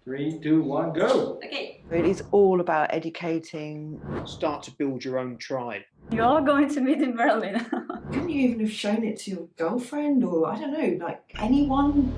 3, 2, 1, go. Okay. It is all about educating. Start to build your own tribe. You're all going to meet in Berlin. Couldn't you even have shown it to your girlfriend or, I don't know, like anyone?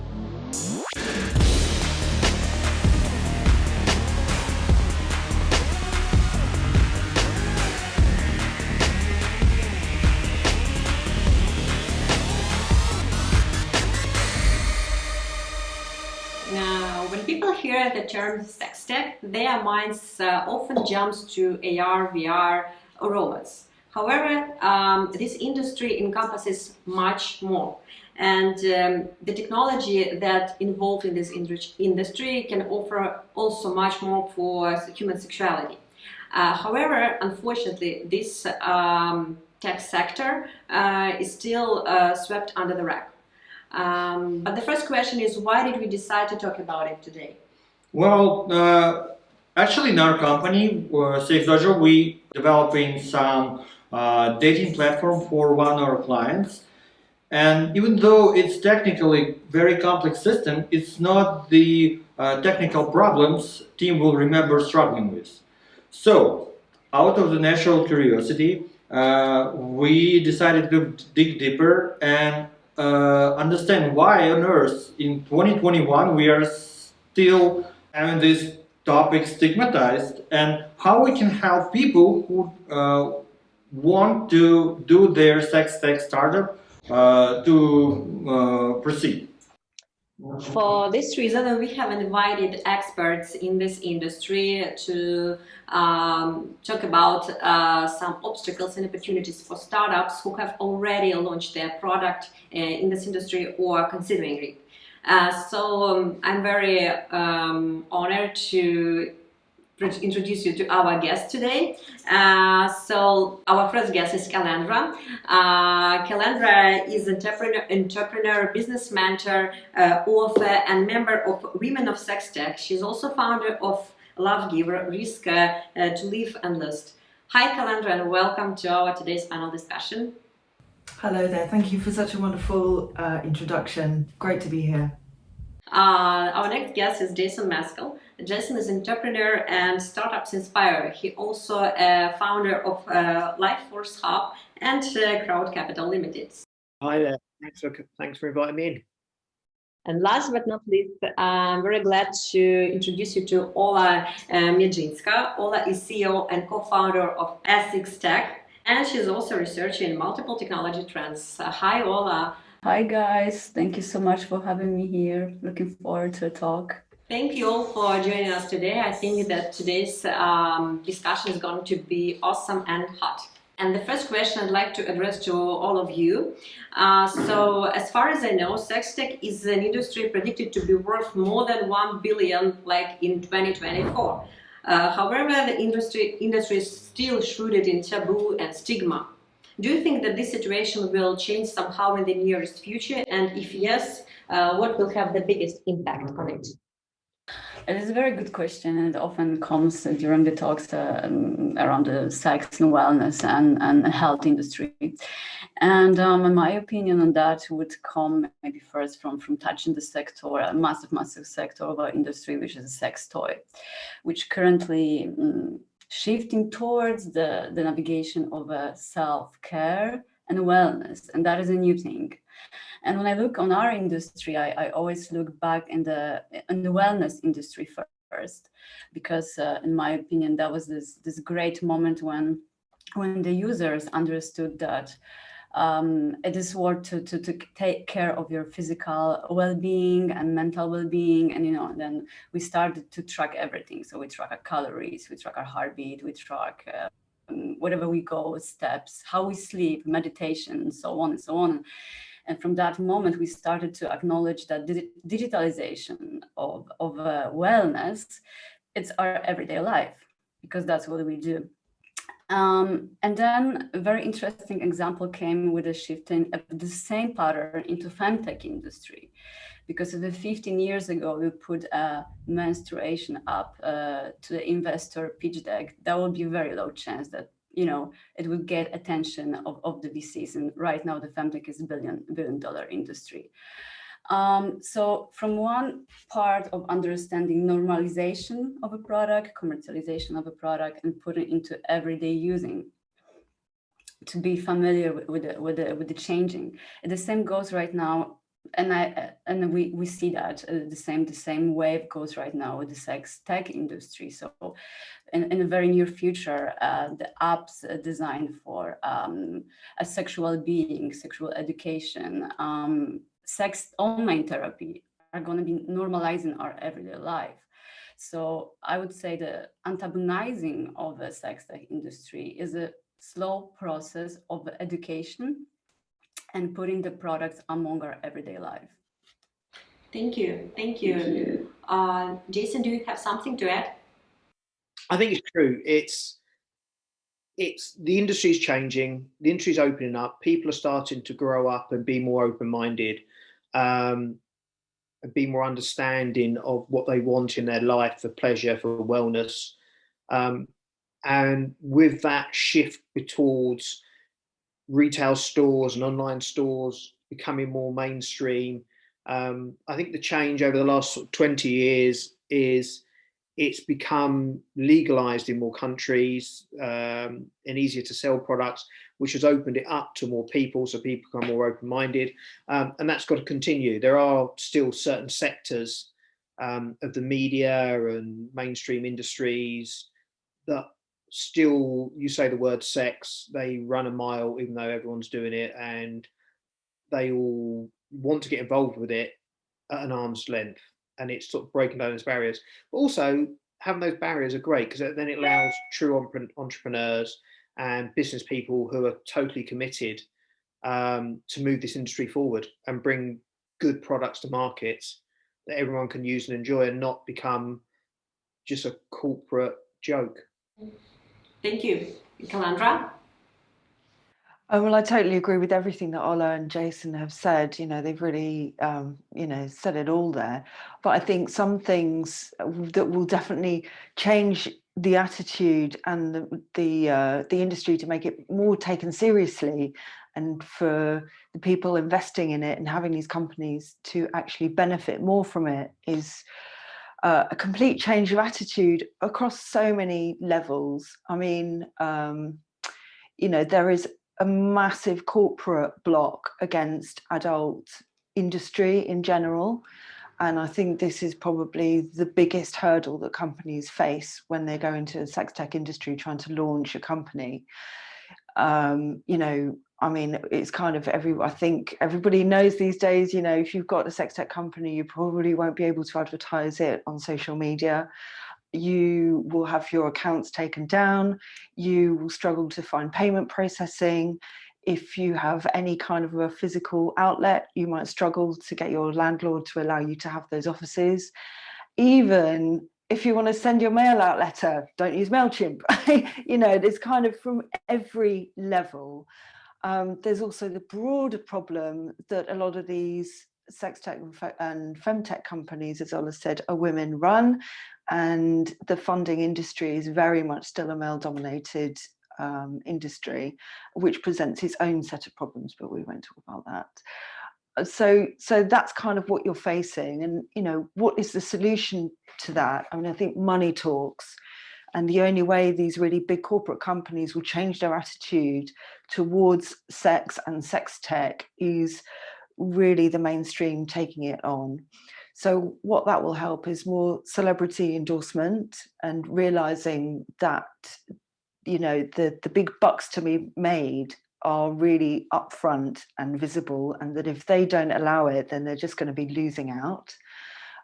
Now, when people hear the term SexTech, their minds often jumps to AR, VR, or robots. However, this industry encompasses much more, and the technology that involved in this industry can offer also much more for human sexuality. However, unfortunately, this tech sector is still swept under the rug. But the first question is, why did we decide to talk about it today? Well, actually in our company, CXDojo, we developing some dating platform for one of our clients. And even though it's technically very complex system, it's not the technical problems team will remember struggling with. So, out of the natural curiosity, we decided to dig deeper and understand why on earth in 2021 we are still having this topic stigmatized, and how we can help people who want to do their sex tech startup to proceed. For this reason, we have invited experts in this industry to talk about some obstacles and opportunities for startups who have already launched their product in this industry or considering it. I'm very honored to introduce you to our guest today. So our first guest is Calandra. Calandra is entrepreneur, business mentor, author, and member of Women of SexTech. She's also founder of Love Giver, Risk to Live and Lust. Hi Calandra, and welcome to our today's panel discussion. Hello there, thank you for such a wonderful introduction. Great to be here. Our next guest is Jason Maskell. Jason is an entrepreneur and startups inspirer. He also a founder of Life Force Hub and Crowd Capital Limited. Hi there. Thanks for inviting me in. And last but not least, I'm very glad to introduce you to Ola Miedzyńska. Ola is CEO and co-founder of SexTech, and she's also researching in multiple technology trends. Hi, Ola. Hi guys, thank you so much for having me here. Looking forward to a talk. Thank you all for joining us today. I think that today's discussion is going to be awesome and hot. And the first question I'd like to address to all of you. So as far as I know, SexTech is an industry predicted to be worth more than 1 billion like in 2024. However, the industry is still shrouded in taboo and stigma. Do you think that this situation will change somehow in the nearest future? And if yes, what will have the biggest impact on it? It is a very good question, and it often comes during the talks around the sex and wellness and health industry. And in my opinion on that would come maybe first from touching the sector, a massive sector of our industry, which is a sex toy, which currently shifting towards the navigation of self-care and wellness, and that is a new thing. And when I look on our industry, I always look back in the wellness industry first, because in my opinion, that was this great moment when the users understood that it is worth to take care of your physical well-being and mental well-being, and then we started to track everything. So we track our calories, we track our heartbeat, we track wherever we go, steps, how we sleep, meditation, and so on and so on. And from that moment, we started to acknowledge that digitalization of wellness, it's our everyday life, because that's what we do. And then a very interesting example came with a shift in the same pattern into femtech industry, because of the 15 years ago, we put a menstruation up to the investor pitch deck. That would be a very low chance that it would get attention of the VCs. And right now, the femtech is $1 billion industry. So from one part of understanding normalization of a product, commercialization of a product, and putting it into everyday using, to be familiar with the changing. And the same goes right now, and we see that the same wave goes right now with the sex tech industry. So in a very near future, the apps designed for a sexual being, sexual education, sex online therapy are going to be normalizing our everyday life. So I would say the antagonizing of the sex tech industry is a slow process of education and putting the products among our everyday life. Thank you. Thank you. Jason, do you have something to add? I think it's true. It's the industry's changing, the industry's opening up, people are starting to grow up and be more open-minded, and be more understanding of what they want in their life for pleasure, for wellness. And with that shift towards retail stores and online stores becoming more mainstream, I think the change over the last 20 years is it's become legalized in more countries, and easier to sell products, which has opened it up to more people, so people become more open-minded, and that's got to continue. There are still certain sectors of the media and mainstream industries that still, you say the word sex, they run a mile even though everyone's doing it, and they all want to get involved with it at an arm's length, and it's sort of breaking down those barriers. But also having those barriers are great because then it allows true entrepreneurs and business people who are totally committed to move this industry forward and bring good products to markets that everyone can use and enjoy, and not become just a corporate joke. Thank you. Calandra? Well, I totally agree with everything that Ola and Jason have said. You know, they've really, said it all there. But I think some things that will definitely change the attitude and the industry to make it more taken seriously, and for the people investing in it and having these companies to actually benefit more from it, is a complete change of attitude across so many levels. I mean, there is a massive corporate block against adult industry in general. And I think this is probably the biggest hurdle that companies face when they go into the sex tech industry trying to launch a company. It's kind of I think everybody knows these days, if you've got a sex tech company, you probably won't be able to advertise it on social media. You will have your accounts taken down. You will struggle to find payment processing. If you have any kind of a physical outlet, you might struggle to get your landlord to allow you to have those offices. Even if you want to send your mail out letter, don't use MailChimp. There's kind of from every level. There's also the broader problem that a lot of these sex tech and femtech companies, as Ola said, are women run, and the funding industry is very much still a male dominated industry, which presents its own set of problems, but we won't talk about that. So that's kind of what you're facing. And what is the solution to that? I mean, I think money talks, and the only way these really big corporate companies will change their attitude towards sex and sex tech is really the mainstream taking it on. So what that will help is more celebrity endorsement, and realizing that the big bucks to be made are really upfront and visible, and that if they don't allow it, then they're just going to be losing out.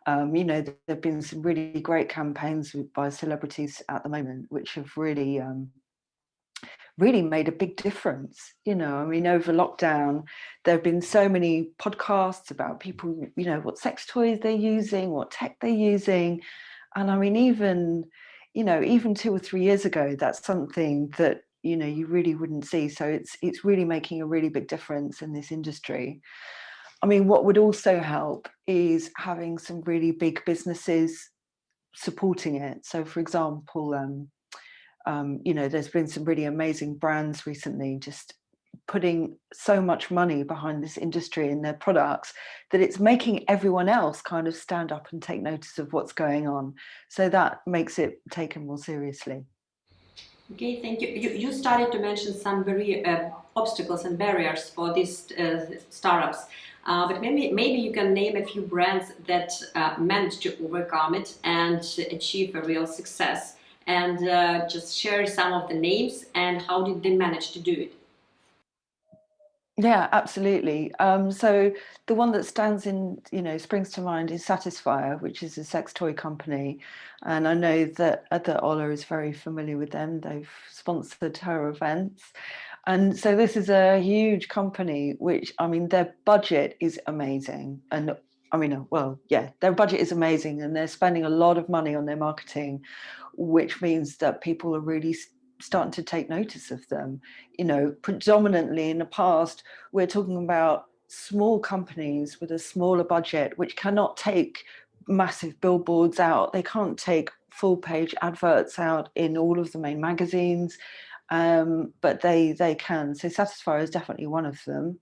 There have been some really great campaigns by celebrities at the moment, which have really made a big difference. Over lockdown, there have been so many podcasts about people, what sex toys they're using, what tech they're using. And I mean, even 2 or 3 years ago, that's something that, you really wouldn't see. So it's really making a really big difference in this industry. I mean, what would also help is having some really big businesses supporting it. So, for example, there's been some really amazing brands recently just putting so much money behind this industry and their products that it's making everyone else kind of stand up and take notice of what's going on. So that makes it taken more seriously. Okay, thank you. You started to mention some very obstacles and barriers for these startups, but maybe you can name a few brands that managed to overcome it and achieve a real success, and just share some of the names and how did they manage to do it. Yeah, absolutely. So the one that springs to mind is Satisfyer, which is a sex toy company. And I know that Ola is very familiar with them. They've sponsored her events. And so this is a huge company, which, I mean, their budget is amazing. And I mean, well, yeah, their budget is amazing and they're spending a lot of money on their marketing, which means that people are really starting to take notice of them. You know, predominantly in the past, we're talking about small companies with a smaller budget, which cannot take massive billboards out. They can't take full page adverts out in all of the main magazines, but they can. So Satisfyer is definitely one of them.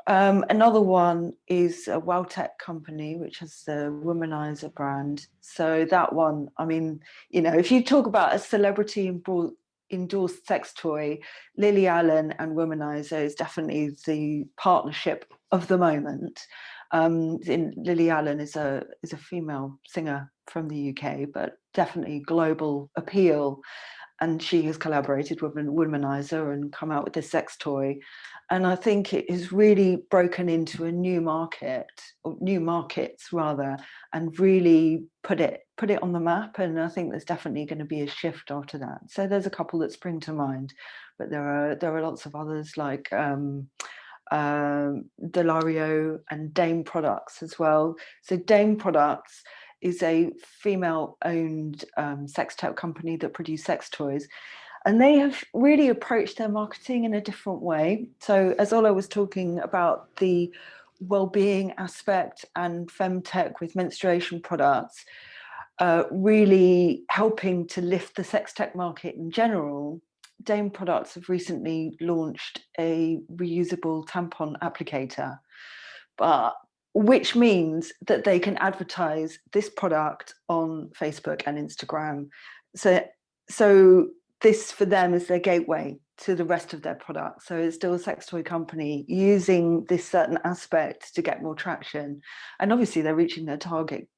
Another one is a Welltech company, which has the Womanizer brand. So that one, I mean, you know, if you talk about a celebrity endorsed sex toy, Lily Allen and Womanizer is definitely the partnership of the moment. Lily Allen is a female singer from the UK, but definitely global appeal. And she has collaborated with Womanizer and come out with this sex toy. And I think it has really broken into a new market, or new markets rather, and really put it on the map. And I think there's definitely going to be a shift after that. So there's a couple that spring to mind, but there are lots of others like Delario and Dame Products as well. So Dame Products is a female-owned sex tech company that produce sex toys. And they have really approached their marketing in a different way. So as Ola was talking about the well-being aspect and femtech with menstruation products, really helping to lift the sex tech market in general, Dame Products have recently launched a reusable tampon applicator, which means that they can advertise this product on Facebook and Instagram. So this for them is their gateway to the rest of their products. So it's still a sex toy company using this certain aspect to get more traction. And obviously they're reaching their target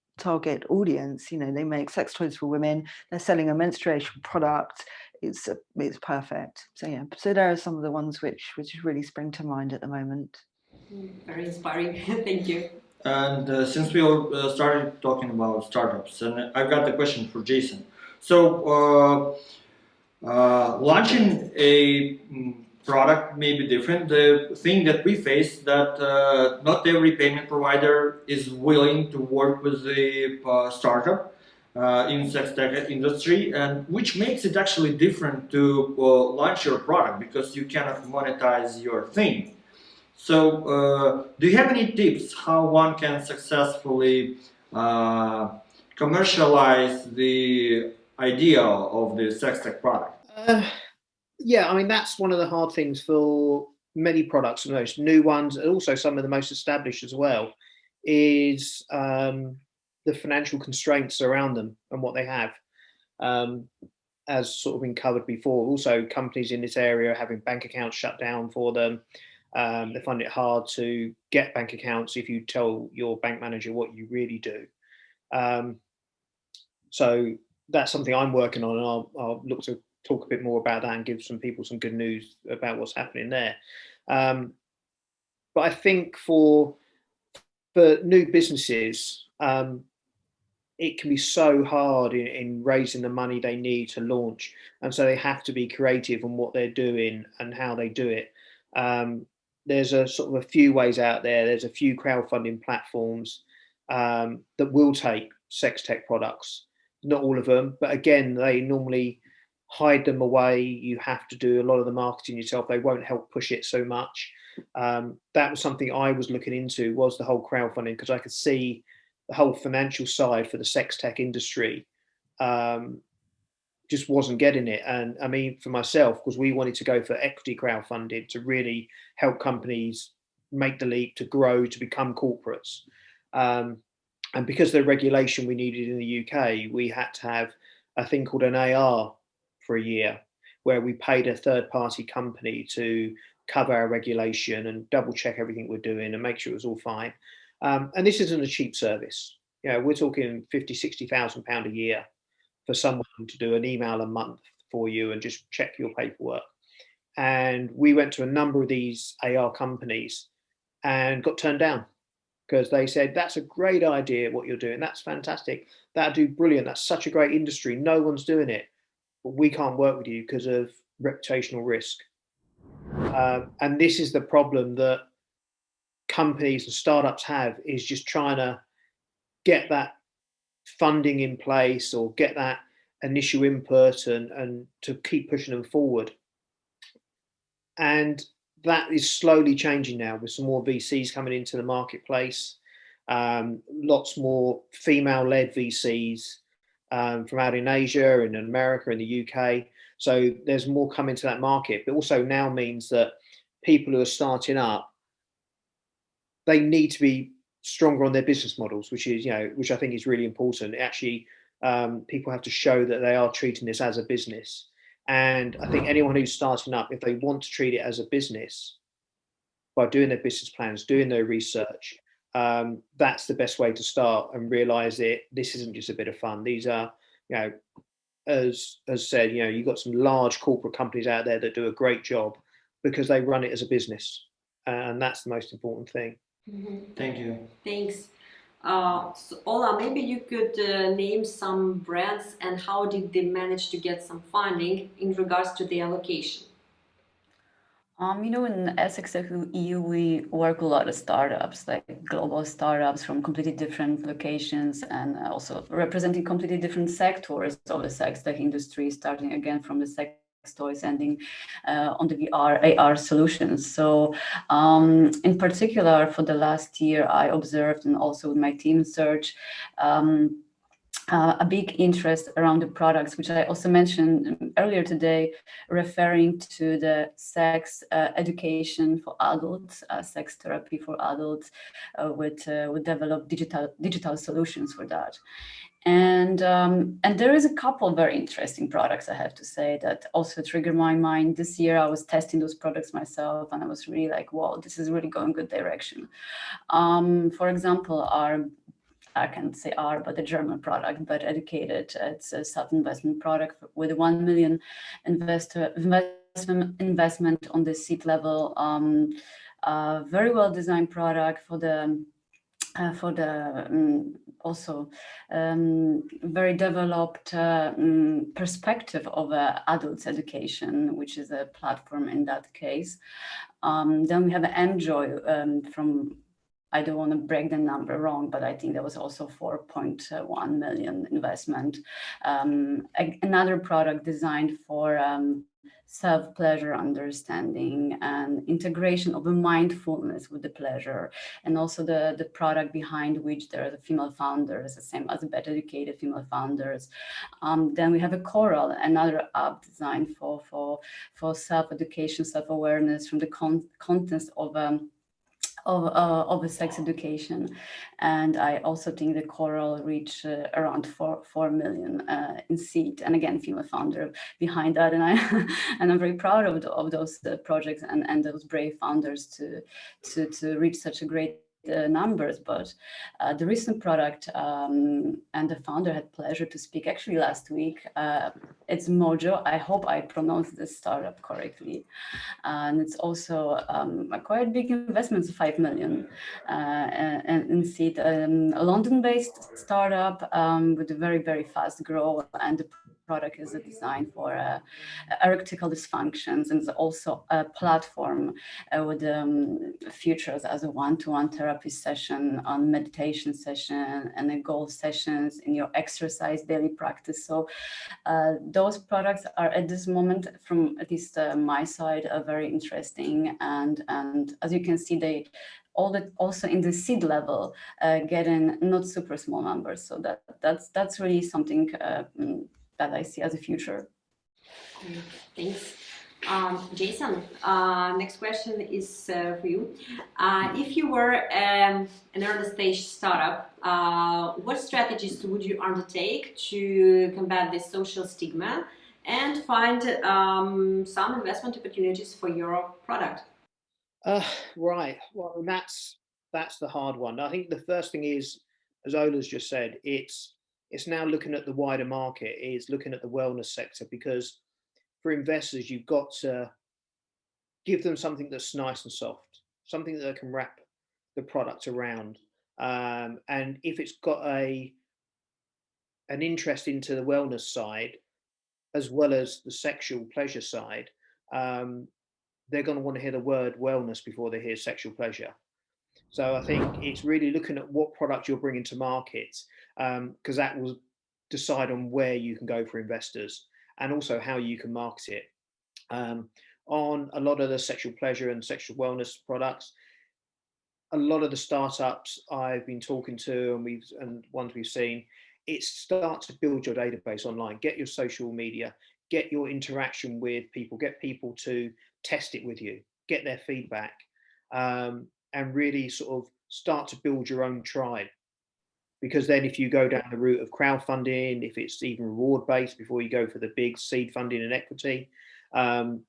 audience. You know, they make sex toys for women, they're selling a menstruation product. It's perfect. So yeah, so there are some of the ones which really spring to mind at the moment. Very inspiring. Thank you. And since we all started talking about startups, and I've got a question for Jason. So launching a product may be different. The thing that we face that not every payment provider is willing to work with the startup in sex tech industry, and which makes it actually different to launch your product because you cannot monetize your thing. So, do you have any tips how one can successfully commercialize the idea of the sex tech product? Yeah, I mean, that's one of the hard things for many products, and those new ones, and also some of the most established as well, is the financial constraints around them and what they have, as sort of been covered before. Also, companies in this area are having bank accounts shut down for them. They find it hard to get bank accounts if you tell your bank manager what you really do. So that's something I'm working on, and I'll look to talk a bit more about that and give some people some good news about what's happening there. But I think for new businesses, it can be so hard in raising the money they need to launch, and so they have to be creative on what they're doing and how they do it. There's a sort of a few ways out there. There's a few crowdfunding platforms that will take sex tech products. Not all of them, but again, they normally hide them away. You have to do a lot of the marketing yourself. They won't help push it so much. That was something I was looking into, was the whole crowdfunding, because I could see the whole financial side for the sex tech industry just wasn't getting it. And I mean, for myself, because we wanted to go for equity crowdfunding to really help companies make the leap to grow, to become corporates. And because of the regulation we needed in the UK, we had to have a thing called an AR for a year, where we paid a third-party company to cover our regulation and double check everything we're doing and make sure it was all fine. And this isn't a cheap service. You know, we're talking 50, 60,000 pound a year for someone to do an email a month for you and just check your paperwork. And we went to a number of these AR companies and got turned down because they said, that's a great idea what you're doing. That's fantastic. That'd do brilliant. That's such a great industry. No one's doing it. But we can't work with you because of reputational risk. And this is the problem that companies and startups have, is just trying to get that funding in place or get that initial input and to keep pushing them forward. And that is slowly changing now with some more VCs coming into the marketplace, lots more female-led VCs from out in Asia and in America and the UK. So there's more coming to that market, but also now means that people who are starting up, they need to be stronger on their business models, which is, you know, which I think is really important. Actually, people have to show that they are treating this as a business. And I think anyone who's starting up, if they want to treat it as a business by doing their business plans, doing their research, that's the best way to start and realize that this isn't just a bit of fun. These are, you know, as said, you know, you've got some large corporate companies out there that do a great job because they run it as a business. And that's the most important thing. Mm-hmm. Thank you. Thanks. So Ola, maybe you could name some brands and how did they manage to get some funding in regards to the allocation? You know, in SexTech EU, we work with a lot of startups, like global startups from completely different locations and also representing completely different sectors of the sex tech industry, starting again from the sex toys, ending on the VR, AR solutions. So in particular, for the last year, I observed, and also with my team search, a big interest around the products, which I also mentioned earlier today, referring to the sex education for adults, sex therapy for adults, with develop digital solutions for that. And there is a couple of very interesting products, I have to say, that also triggered my mind. This year I was testing those products myself, and I was really like, wow, this is really going good direction. For example, I can't say R, but a German product, but Educated. It's a self-investment product with 1 million investment on the seed level. Very well designed product for the also very developed perspective of adults education, which is a platform in that case. Then we have Enjoy from, I don't want to break the number wrong, but I think there was also 4.1 million investment. Another product designed for self-pleasure understanding and integration of a mindfulness with the pleasure, and also the product behind which there are the female founders, the same as the better educated female founders. Then we have a Coral, another app designed for self-education, self-awareness from the contents of a sex education. And I also think the Coral reached around 4 million in seed, and again female founder behind that, and I'm very proud of those projects and those brave founders to reach such a great numbers. But the recent product, and the founder had pleasure to speak actually last week. It's Mojo. I hope I pronounced this startup correctly, and it's also a quite big investment, 5 million, and in seed. A London-based startup with a very fast growth, and the product is a design for erectile dysfunctions, and it's also a platform with features as a one-to-one therapy session, on meditation session, and a goal sessions in your exercise daily practice. So those products are at this moment, from at least my side, are very interesting, and as you can see, they also in the seed level getting not super small numbers. So that's really something that I see as a future. Thanks. Jason, next question is for you. If you were an early stage startup, what strategies would you undertake to combat this social stigma and find some investment opportunities for your product? Right. Well, that's the hard one. I think the first thing is, as Ola's just said, it's now looking at the wider market, is looking at the wellness sector, because for investors, you've got to give them something that's nice and soft, something that they can wrap the product around. And if it's got an interest into the wellness side, as well as the sexual pleasure side, they're going to want to hear the word wellness before they hear sexual pleasure. So I think it's really looking at what product you're bringing to market, because that will decide on where you can go for investors, and also how you can market it. On a lot of the sexual pleasure and sexual wellness products, a lot of the startups I've been talking to and ones we've seen, it's start to build your database online, get your social media, get your interaction with people, get people to test it with you, get their feedback, and really sort of start to build your own tribe. Because then if you go down the route of crowdfunding, if it's even reward based before you go for the big seed funding and equity,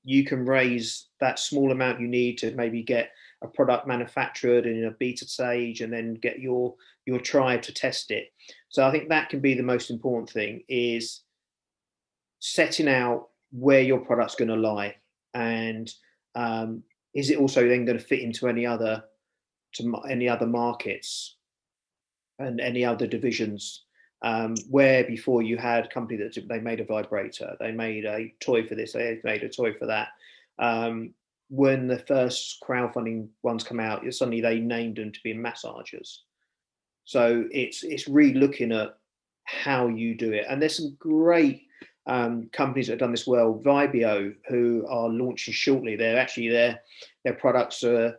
you can raise that small amount you need to maybe get a product manufactured in a beta stage, and then get your tribe to test it. So I think that can be the most important thing, is setting out where your product's going to lie, and is it also then going to fit into any other markets and any other divisions, where before you had a company that they made a vibrator, they made a toy for this, they made a toy for that. When the first crowdfunding ones come out, suddenly they named them to be massagers. So it's really looking at how you do it. And there's some great companies that have done this well. Vibio, who are launching shortly, they're actually their products are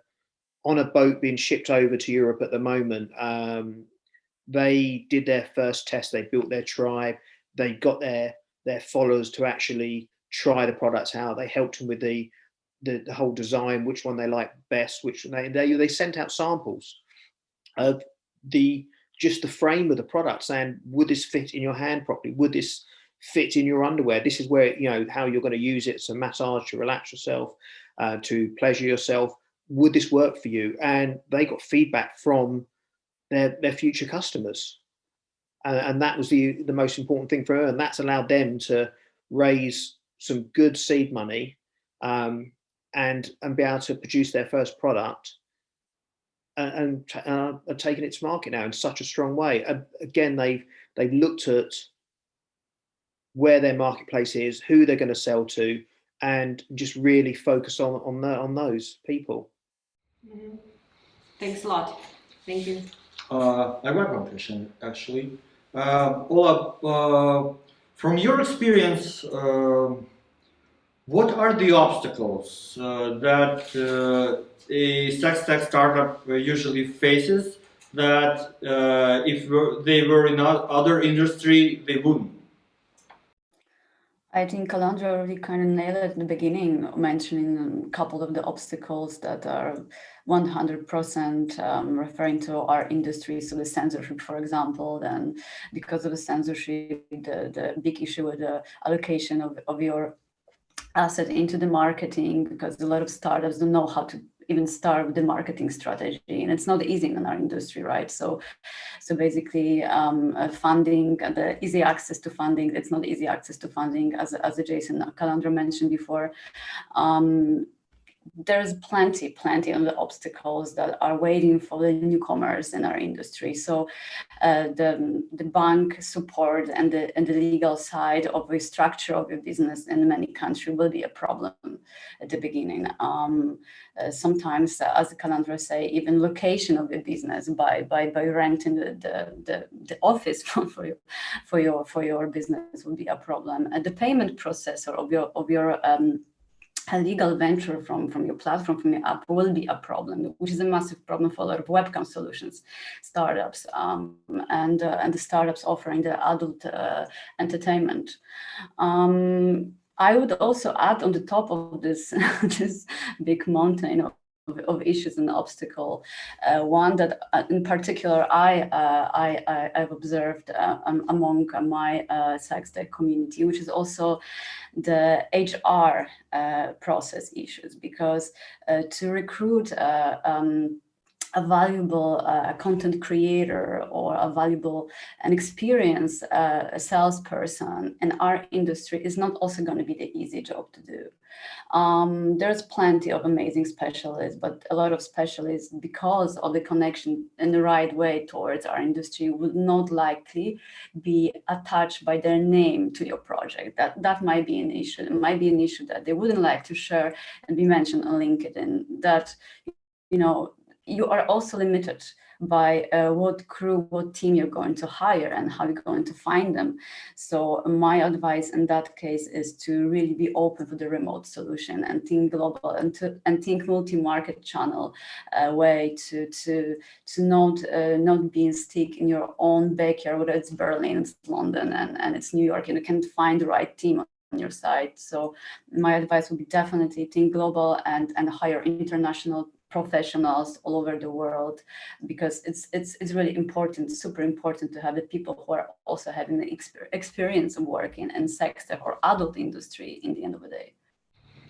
on a boat being shipped over to Europe at the moment. They did their first test, they built their tribe, they got their followers to actually try the products out. They helped them with the whole design, which one they liked best, which they sent out samples of just the frame of the product, saying, would this fit in your hand properly? Would this fit in your underwear? This is where, how you're going to use it to massage, to relax yourself, to pleasure yourself. Would this work for you? And they got feedback from their future customers, and that was the most important thing for her, and that's allowed them to raise some good seed money, and be able to produce their first product, and are taking it to market now in such a strong way. Again, they've looked at where their marketplace is, who they're going to sell to, and just really focus on those people. Mm-hmm. Thanks a lot. Thank you. I got one question, actually. Ola, from your experience, what are the obstacles that a SexTech startup usually faces that if they were in other industry, they wouldn't? I think Calandra already kind of nailed it at the beginning, mentioning a couple of the obstacles that are 100% referring to our industry. So the censorship, for example, then because of the censorship, the big issue with the allocation of your asset into the marketing, because a lot of startups don't know how to even start with the marketing strategy, and it's not easy in our industry, right? So basically, funding, the easy access to funding, it's not easy access to funding, as Jason Calandra mentioned before. There's plenty of the obstacles that are waiting for the newcomers in our industry. So the bank support and the legal side of the structure of your business in many countries will be a problem at the beginning. Sometimes, as Calandra say, even location of your business by renting the office for your business will be a problem. And the payment processor of your a legal venture from your platform, from your app, will be a problem, which is a massive problem for a lot of webcam solutions startups, and the startups offering the adult entertainment. I would also add on the top of this this big mountain of issues and obstacle, one that in particular I've observed among my SexTech community, which is also the HR process issues, because to recruit a valuable content creator or a valuable and experienced salesperson in our industry is not also going to be the easy job to do. There's plenty of amazing specialists, but a lot of specialists, because of the connection in the right way towards our industry, would not likely be attached by their name to your project. That might be an issue. It might be an issue that they wouldn't like to share and be mentioned on LinkedIn. That, you know, you are also limited by what crew, what team you're going to hire and how you're going to find them. So my advice in that case is to really be open for the remote solution and think global and think multi-market channel way to not being stuck in your own backyard, whether it's Berlin, it's London, and it's New York, and you can't find the right team on your side. So my advice would be definitely think global and hire international professionals all over the world, because it's really important, super important to have the people who are also having the experience of working in SexTech or adult industry in the end of the day.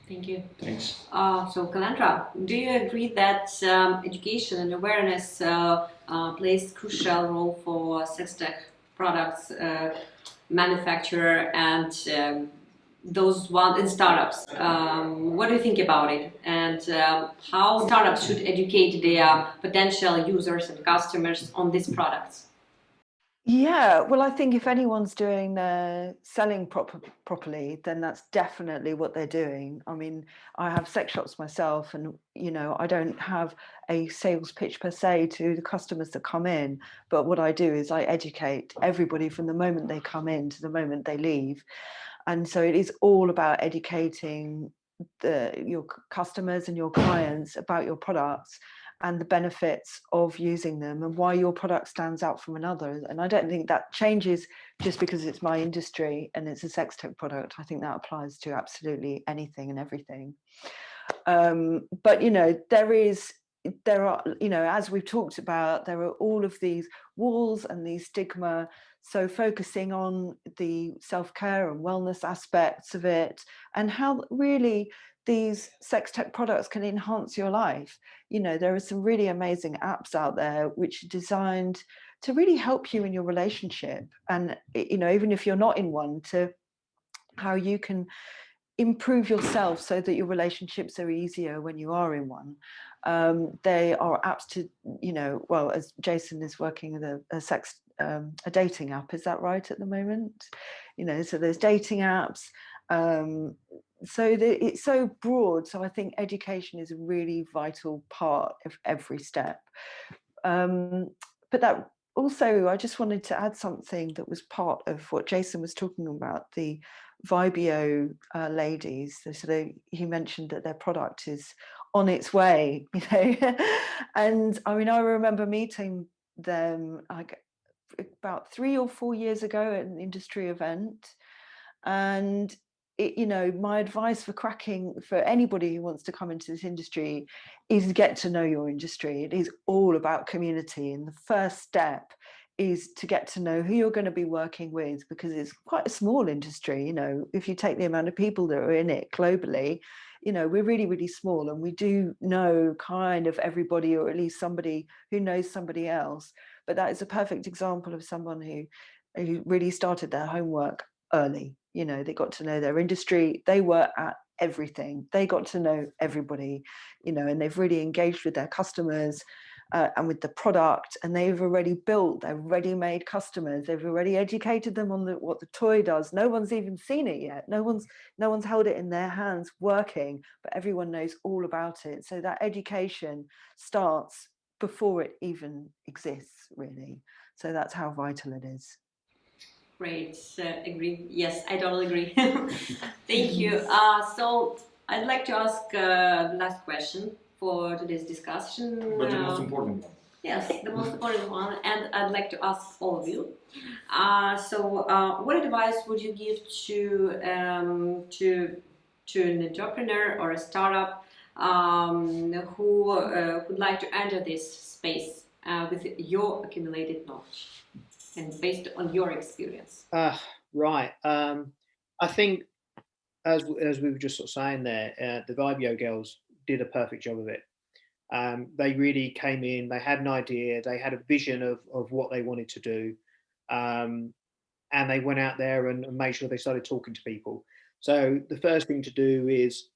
Thank you. Thanks. So Calandra, do you agree that education and awareness plays a crucial role for SexTech products manufacturer and those one in startups? What do you think about it, and how startups should educate their potential users and customers on these products? Yeah, well, I think if anyone's doing their selling properly, then that's definitely what they're doing. I mean, I have sex shops myself, and I don't have a sales pitch per se to the customers that come in, but what I do is I educate everybody from the moment they come in to the moment they leave. And so it is all about educating your customers and your clients about your products and the benefits of using them and why your product stands out from another. And I don't think that changes just because it's my industry and it's a SexTech product. I think that applies to absolutely anything and everything. But there are, as we've talked about, there are all of these walls and these stigma. So focusing on the self-care and wellness aspects of it and how really these SexTech products can enhance your life. There are some really amazing apps out there which are designed to really help you in your relationship. And, even if you're not in one, to how you can improve yourself so that your relationships are easier when you are in one. They are apps to, as Jason is working with a dating app, is that right at the moment? So there's dating apps. So it's so broad. So I think education is a really vital part of every step. But that also, I just wanted to add something that was part of what Jason was talking about, the Vibio ladies. So he mentioned that their product is on its way, and I mean, I remember meeting them like about 3 or 4 years ago at an industry event, and my advice for anybody who wants to come into this industry is get to know your industry. It is all about community, and the first step is to get to know who you're going to be working with, because it's quite a small industry. If you take the amount of people that are in it globally, we're really, really small, and we do know kind of everybody, or at least somebody who knows somebody else. But that is a perfect example of someone who really started their homework early. They got to know their industry. They were at everything. They got to know everybody, and they've really engaged with their customers and with the product, and they've already built their ready-made customers. They've already educated them on what the toy does. No one's even seen it yet. No one's held it in their hands working, but everyone knows all about it. So that education starts before it even exists, really. So that's how vital it is. Great, agree. Yes, I totally agree. Thank you. So I'd like to ask the last question for today's discussion. But the most important one. Yes, the most important one, and I'd like to ask all of you. What advice would you give to an entrepreneur or a startup who would like to enter this space with your accumulated knowledge and based on your experience? Right. I think, as we were just sort of saying there, the Vibio girls did a perfect job of it. They really came in, they had an idea, they had a vision of what they wanted to do, and they went out there and made sure they started talking to people. So the first thing to do is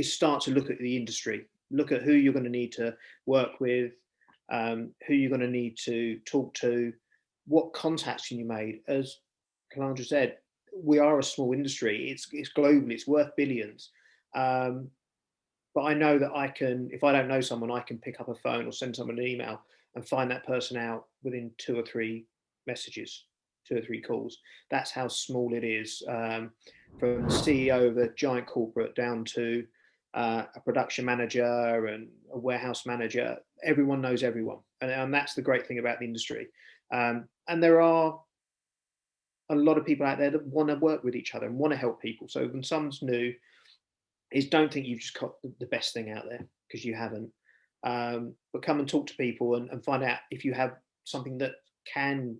start to look at the industry, look at who you're going to need to work with, who you're going to need to talk to, what contacts can you make. As Calandra said, we are a small industry, it's global, it's worth billions. But I know that I can, if I don't know someone, I can pick up a phone or send someone an email and find that person out within 2 or 3 messages, 2 or 3 calls. That's how small it is. From the CEO of a giant corporate down to a production manager and a warehouse manager, everyone knows everyone. And that's the great thing about the industry. And there are a lot of people out there that want to work with each other and want to help people. So when someone's new, is don't think you've just got the best thing out there, because you haven't. But come and talk to people and find out if you have something that can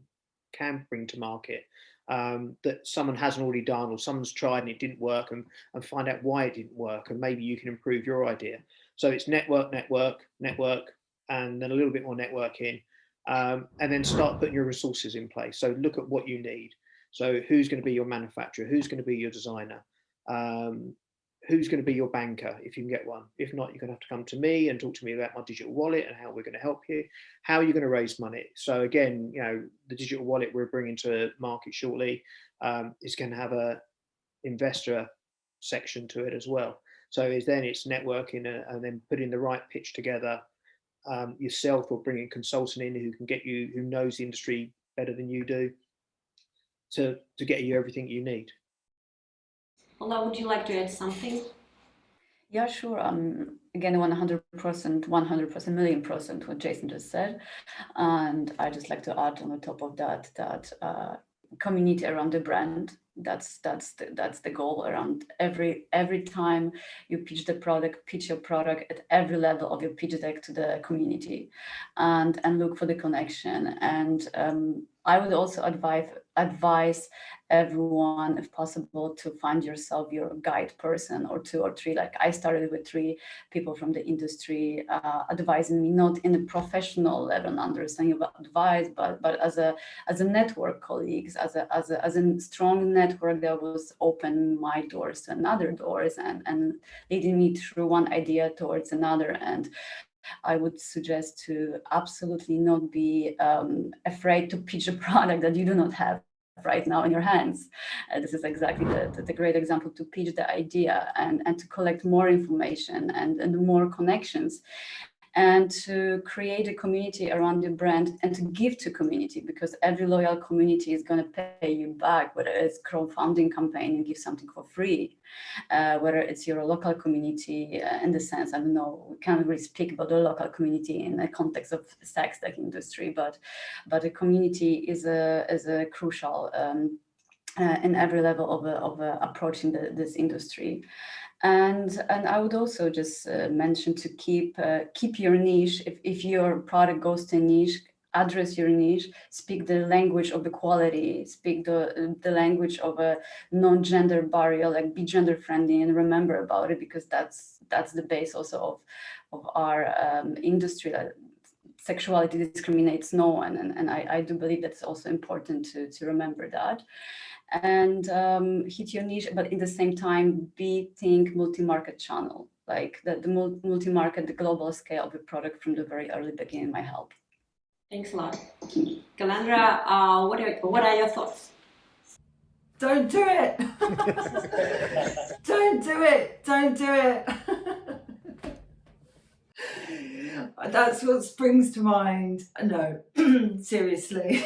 bring to market, that someone hasn't already done, or someone's tried and it didn't work, and find out why it didn't work, and maybe you can improve your idea. So it's network, and then a little bit more networking, and then start putting your resources in place. So look at what you need. So who's going to be your manufacturer? Who's going to be your designer? Who's going to be your banker, if you can get one? If not, you're going to have to come to me and talk to me about my digital wallet and how we're going to help you. How are you going to raise money? So again, the digital wallet we're bringing to market shortly is going to have a investor section to it as well. So it's networking and then putting the right pitch together yourself, or bringing a consultant in who knows the industry better than you do, to get you everything you need. Ola, would you like to add something? Yeah, sure. Again, 100%, 100%, million% what Jason just said. And I just like to add on the top of that community around the brand. That's the goal. Around every time you pitch your product at every level of your pitch deck to the community, and look for the connection. And I would also advise everyone, if possible, to find yourself your guide person, or 2 or 3. Like I started with 3 people from the industry advising me, not in a professional level, understanding about advice, but as a network colleagues, as a strong network that was open my doors to another doors, and leading me through one idea towards another. And I would suggest to absolutely not be afraid to pitch a product that you do not have right now in your hands. This is exactly the great example, to pitch the idea and to collect more information and more connections, and to create a community around the brand and to give to community, because every loyal community is going to pay you back, whether it's crowdfunding campaign and give something for free, whether it's your local community, in the sense, I don't know, we can't really speak about the local community in the context of SexTech industry, but the community is a crucial in every level of approaching this industry. And I would also just mention to keep your niche. If your product goes to a niche, address your niche, speak the language of equality, speak the language of a non-gender barrier, like be gender friendly, and remember about it, because that's the base also of our industry. Sexuality discriminates no one, and I do believe that's also important to remember that. And hit your niche, but in the same time, think multi-market channel, like the multi-market, the global scale of the product from the very early beginning might help. Thanks a lot. Calandra, what are your thoughts? Don't do it! Don't do it! Don't do it! That's what springs to mind. No, seriously.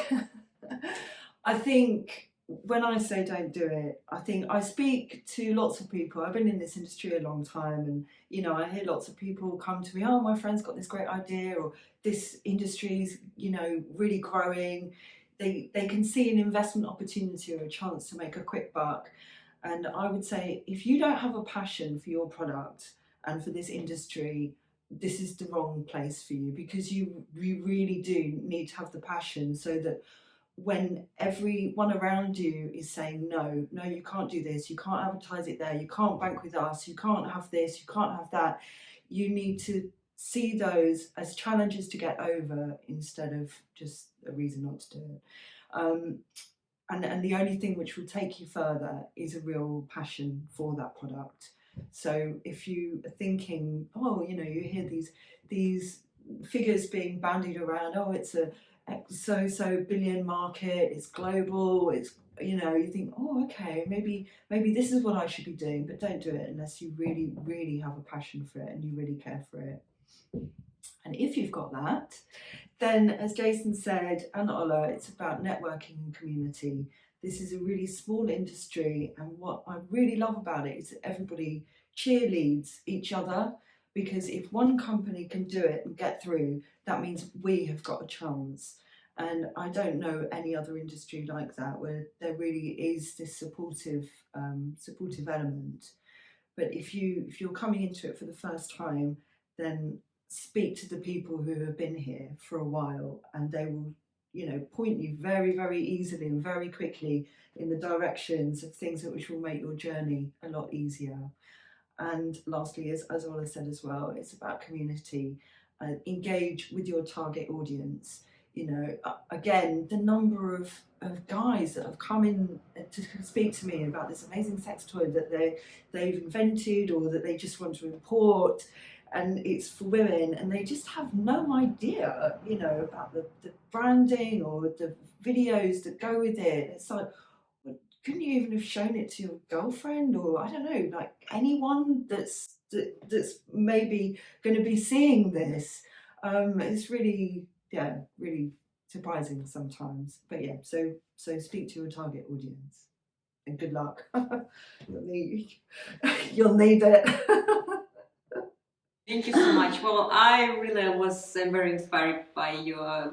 I think when I say don't do it, I think I speak to lots of people. I've been in this industry a long time, and you know, I hear lots of people come to me, oh, my friend's got this great idea, or this industry's, you know, really growing. They can see an investment opportunity or a chance to make a quick buck. And I would say, if you don't have a passion for your product and for this industry, this is the wrong place for you, because you really do need to have the passion, so that when everyone around you is saying, no, you can't do this, you can't advertise it there, you can't bank with us, you can't have this, you can't have that, you need to see those as challenges to get over instead of just a reason not to do it. And the only thing which will take you further is a real passion for that product. So if you are thinking, oh, you know, you hear these figures being bandied around, oh, it's a so billion market, it's global, it's, you know, you think, oh, okay, maybe this is what I should be doing, but don't do it unless you really have a passion for it and you really care for it. And if you've got that, then as Jason said, and Ola, it's about networking and community. This is a really small industry, and what I really love about it is that everybody cheerleads each other, because if one company can do it and get through, that means we have got a chance. And I don't know any other industry like that, where there really is this supportive element. But if you're coming into it for the first time, then speak to the people who have been here for a while, and they will, you know, point you very easily and very quickly in the directions of things which will make your journey a lot easier. And lastly, as Ola said as well, it's about community. Engage with your target audience. You know, again, the number of guys that have come in to speak to me about this amazing sex toy that they've invented, or that they just want to import, and it's for women, and they just have no idea, you know, about the branding or the videos that go with it. It's like, well, couldn't you even have shown it to your girlfriend, or I don't know, like anyone that's maybe going to be seeing this? It's really, yeah, really surprising sometimes. But yeah, so speak to your target audience, and good luck. You'll need it. Thank you so much. Well, I really was very inspired by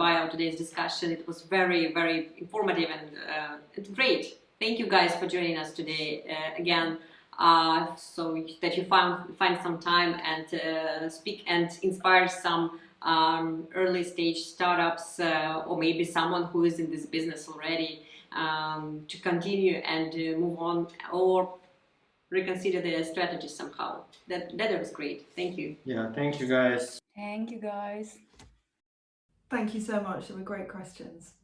our today's discussion. It was very informative and great. Thank you guys for joining us today again. So that you find some time and speak and inspire some early stage startups, or maybe someone who is in this business already, to continue and move on, or reconsider their strategy somehow. That was great. Thank you. Yeah, thank you guys. Thank you, guys. Thank you so much. They were great questions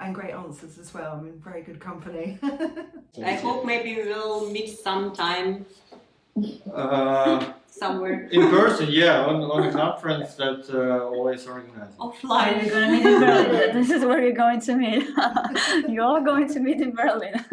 and great answers as well. I'm in very good company. I hope maybe we'll meet sometime somewhere. In person, yeah, on a conference that always organized. Offline. We're gonna meet in Berlin. This is where you're going to meet. You're all going to meet in Berlin.